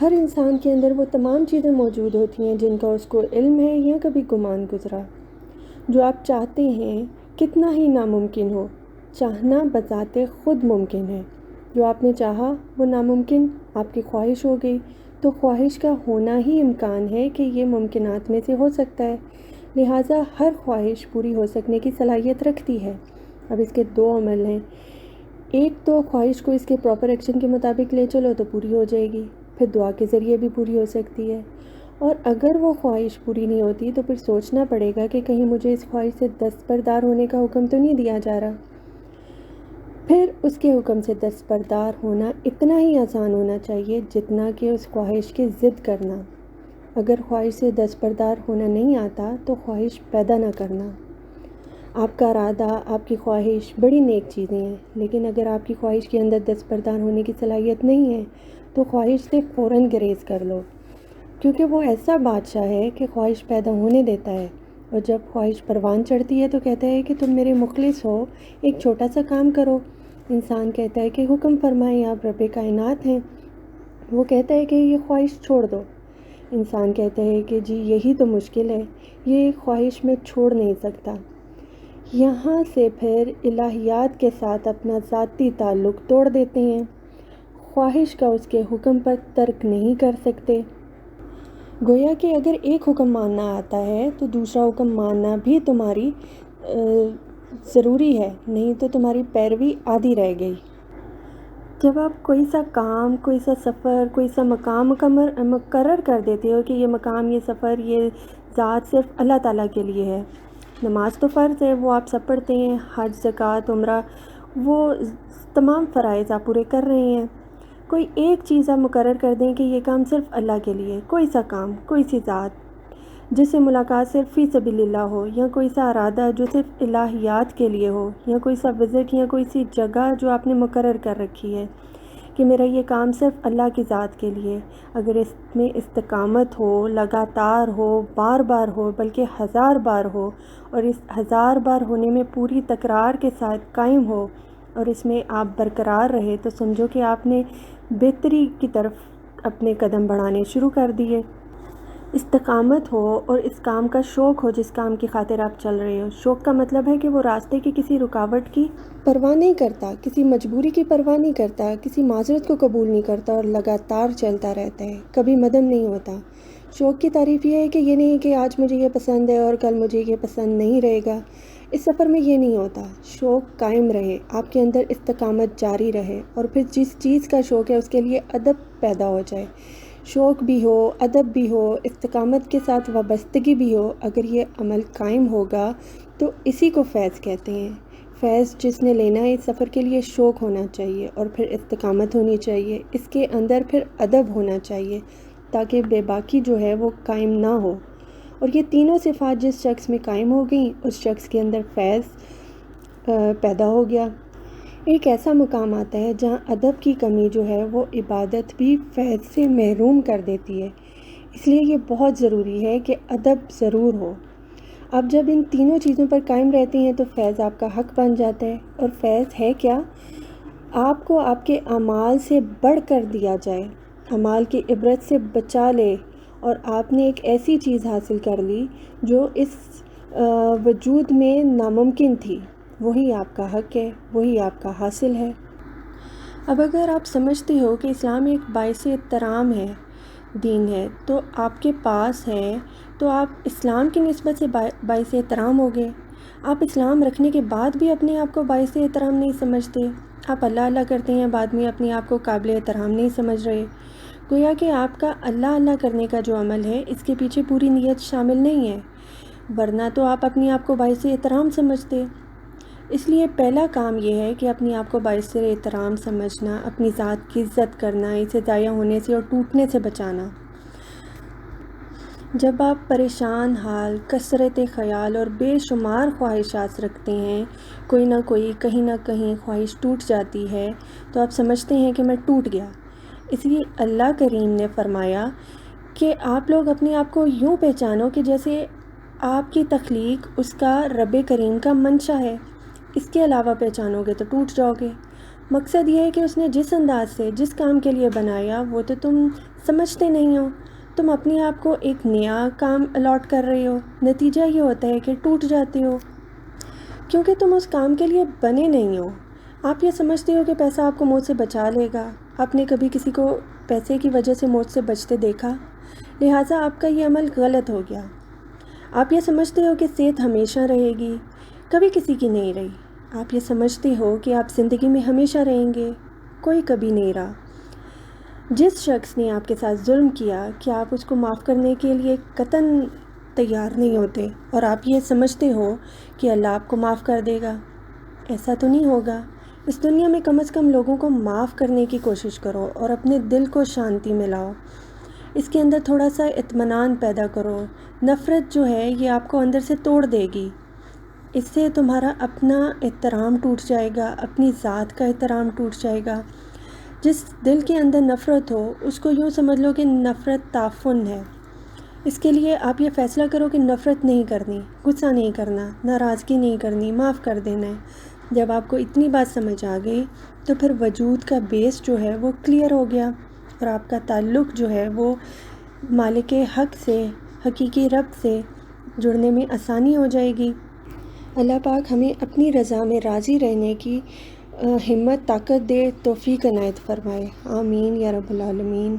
ہر انسان کے اندر وہ تمام چیزیں موجود ہوتی ہیں جن کا اس کو علم ہے یا کبھی گمان گزرا۔ جو آپ چاہتے ہیں کتنا ہی ناممکن ہو، چاہنا بذات خود ممکن ہے۔ جو آپ نے چاہا وہ ناممکن آپ کی خواہش ہو گئی، تو خواہش کا ہونا ہی امکان ہے کہ یہ ممکنات میں سے ہو سکتا ہے، لہٰذا ہر خواہش پوری ہو سکنے کی صلاحیت رکھتی ہے۔ اب اس کے دو عمل ہیں، ایک تو خواہش کو اس کے پراپر ایکشن کے مطابق لے چلو تو پوری ہو جائے گی، پھر دعا کے ذریعے بھی پوری ہو سکتی ہے، اور اگر وہ خواہش پوری نہیں ہوتی تو پھر سوچنا پڑے گا کہ کہیں مجھے اس خواہش سے دستبردار ہونے کا حکم تو نہیں دیا جا رہا۔ پھر اس کے حکم سے دستبردار ہونا اتنا ہی آسان ہونا چاہیے جتنا کہ اس خواہش کی ضد کرنا۔ اگر خواہش سے دستبردار ہونا نہیں آتا تو خواہش پیدا نہ کرنا۔ آپ کا ارادہ، آپ کی خواہش بڑی نیک چیزیں ہیں، لیکن اگر آپ کی خواہش کے اندر دستبردار ہونے کی صلاحیت نہیں ہے تو خواہش سے فوراً گریز کر لو، کیونکہ وہ ایسا بادشاہ ہے کہ خواہش پیدا ہونے دیتا ہے، اور جب خواہش پروان چڑھتی ہے تو کہتا ہے کہ تم میرے مخلص ہو، ایک چھوٹا سا کام کرو۔ انسان کہتا ہے کہ حکم فرمائیں، آپ رب کائنات ہیں۔ وہ کہتا ہے کہ یہ خواہش چھوڑ دو۔ انسان کہتا ہے کہ جی یہی تو مشکل ہے، یہ خواہش میں چھوڑ نہیں سکتا۔ یہاں سے پھر الہیات کے ساتھ اپنا ذاتی تعلق توڑ دیتے ہیں، خواہش کا اس کے حکم پر ترک نہیں کر سکتے۔ گویا کہ اگر ایک حکم ماننا آتا ہے تو دوسرا حکم ماننا بھی تمہاری ضروری ہے، نہیں تو تمہاری پیروی آدھی رہ گئی۔ جب آپ کوئی سا کام، کوئی سا سفر، کوئی سا مقام مقرر کر دیتے ہو کہ یہ مقام، یہ سفر، یہ ذات صرف اللہ تعالیٰ کے لیے ہے، نماز تو فرض ہے، وہ آپ سب پڑھتے ہیں، حج، زکوٰۃ، عمرہ، وہ تمام فرائض آپ پورے کر رہے ہیں، کوئی ایک چیز آپ مقرر کر دیں کہ یہ کام صرف اللہ کے لیے، کوئی سا کام، کوئی سی ذات جس سے ملاقات صرف فی سبیل اللہ ہو، یا کوئی سا ارادہ جو صرف الہیات کے لیے ہو، یا کوئی سا وزٹ یا کوئی سی جگہ جو آپ نے مقرر کر رکھی ہے کہ میرا یہ کام صرف اللہ کی ذات کے لیے، اگر اس میں استقامت ہو، لگاتار ہو، بار بار ہو، بلکہ 1000 بار ہو، اور اس 1000 بار ہونے میں پوری تکرار کے ساتھ قائم ہو، اور اس میں آپ برقرار رہے، تو سمجھو کہ آپ نے بہتری کی طرف اپنے قدم بڑھانے شروع کر دیے۔ استقامت ہو اور اس کام کا شوق ہو جس کام کی خاطر آپ چل رہے ہو۔ شوق کا مطلب ہے کہ وہ راستے کی کسی رکاوٹ کی پرواہ نہیں کرتا، کسی مجبوری کی پرواہ نہیں کرتا، کسی معذرت کو قبول نہیں کرتا، اور لگاتار چلتا رہتا ہے، کبھی مدم نہیں ہوتا۔ شوق کی تعریف یہ ہے کہ یہ نہیں کہ آج مجھے یہ پسند ہے اور کل مجھے یہ پسند نہیں رہے گا، اس سفر میں یہ نہیں ہوتا۔ شوق قائم رہے، آپ کے اندر استقامت جاری رہے، اور پھر جس چیز کا شوق ہے اس کے لیے ادب پیدا ہو جائے۔ شوق بھی ہو، ادب بھی ہو، استقامت کے ساتھ وابستگی بھی ہو، اگر یہ عمل قائم ہوگا تو اسی کو فیض کہتے ہیں۔ فیض جس نے لینا ہے، اس سفر کے لیے شوق ہونا چاہیے، اور پھر استقامت ہونی چاہیے، اس کے اندر پھر ادب ہونا چاہیے تاکہ بے باکی جو ہے وہ قائم نہ ہو، اور یہ تینوں صفات جس شخص میں قائم ہو گئیں اس شخص کے اندر فیض پیدا ہو گیا۔ ایک ایسا مقام آتا ہے جہاں ادب کی کمی جو ہے وہ عبادت بھی فیض سے محروم کر دیتی ہے، اس لیے یہ بہت ضروری ہے کہ ادب ضرور ہو۔ اب جب ان تینوں چیزوں پر قائم رہتے ہیں تو فیض آپ کا حق بن جاتا ہے، اور فیض ہے کیا؟ آپ کو آپ کے اعمال سے بڑھ کر دیا جائے، اعمال کی عبرت سے بچا لے، اور آپ نے ایک ایسی چیز حاصل کر لی جو اس وجود میں ناممکن تھی، وہی آپ کا حق ہے، وہی آپ کا حاصل ہے۔ اب اگر آپ سمجھتے ہو کہ اسلام ایک باعث احترام ہے، دین ہے، تو آپ کے پاس ہے، تو آپ اسلام کی نسبت سے باعث احترام ہو گئے۔ آپ اسلام رکھنے کے بعد بھی اپنے آپ کو باعث احترام نہیں سمجھتے، آپ اللہ اللہ کرتے ہیں، بعد میں اپنے آپ کو قابل احترام نہیں سمجھ رہے، گویا کہ آپ کا اللہ اللہ کرنے کا جو عمل ہے اس کے پیچھے پوری نیت شامل نہیں ہے، ورنہ تو آپ اپنے آپ کو باعث احترام سمجھتے۔ اس لیے پہلا کام یہ ہے کہ اپنے آپ کو باعث احترام سمجھنا، اپنی ذات کی عزت کرنا، اسے ضائع ہونے سے اور ٹوٹنے سے بچانا۔ جب آپ پریشان حال، کثرت خیال اور بے شمار خواہشات رکھتے ہیں، کوئی نہ کوئی کہیں نہ کہیں خواہش ٹوٹ جاتی ہے، تو آپ سمجھتے ہیں کہ میں ٹوٹ گیا۔ اس لیے اللہ کریم نے فرمایا کہ آپ لوگ اپنے آپ کو یوں پہچانو کہ جیسے آپ کی تخلیق اس کا رب کریم کا منشا ہے، اس کے علاوہ پہچانو گے تو ٹوٹ جاؤ گے۔ مقصد یہ ہے کہ اس نے جس انداز سے جس کام کے لیے بنایا وہ تو تم سمجھتے نہیں ہو، تم اپنے آپ کو ایک نیا کام الاٹ کر رہے ہو، نتیجہ یہ ہوتا ہے کہ ٹوٹ جاتے ہو کیونکہ تم اس کام کے لیے بنے نہیں ہو۔ آپ یہ سمجھتے ہو کہ پیسہ آپ کو موت سے بچا لے گا، آپ نے کبھی کسی کو پیسے کی وجہ سے موت سے بچتے دیکھا؟ لہٰذا آپ کا یہ عمل غلط ہو گیا۔ آپ یہ سمجھتے ہو کہ صحت ہمیشہ رہے گی، کبھی کسی کی نہیں رہی۔ آپ یہ سمجھتے ہو کہ آپ زندگی میں ہمیشہ رہیں گے، کوئی کبھی نہیں رہا۔ جس شخص نے آپ کے ساتھ ظلم کیا کہ آپ اس کو معاف کرنے کے لیے قطعاً تیار نہیں ہوتے، اور آپ یہ سمجھتے ہو کہ اللہ آپ کو معاف کر دے گا، ایسا تو نہیں ہوگا۔ اس دنیا میں کم از کم لوگوں کو معاف کرنے کی کوشش کرو اور اپنے دل کو شانتی میں لاؤ، اس کے اندر تھوڑا سا اطمینان پیدا کرو۔ نفرت جو ہے یہ آپ کو اندر سے توڑ دے گی، اس سے تمہارا اپنا احترام ٹوٹ جائے گا، اپنی ذات کا احترام ٹوٹ جائے گا۔ جس دل کے اندر نفرت ہو اس کو یوں سمجھ لو کہ نفرت تعفن ہے۔ اس کے لیے آپ یہ فیصلہ کرو کہ نفرت نہیں کرنی، غصہ نہیں کرنا، ناراضگی نہیں کرنی، معاف کر دینا ہے۔ جب آپ کو اتنی بات سمجھ آ گئی تو پھر وجود کا بیس جو ہے وہ کلیئر ہو گیا، اور آپ کا تعلق جو ہے وہ مالک حق سے، حقیقی رب سے جڑنے میں آسانی ہو جائے گی۔ اللہ پاک ہمیں اپنی رضا میں راضی رہنے کی ہمت، طاقت دے، توفیق عنایت فرمائے۔ آمین یا رب العالمین۔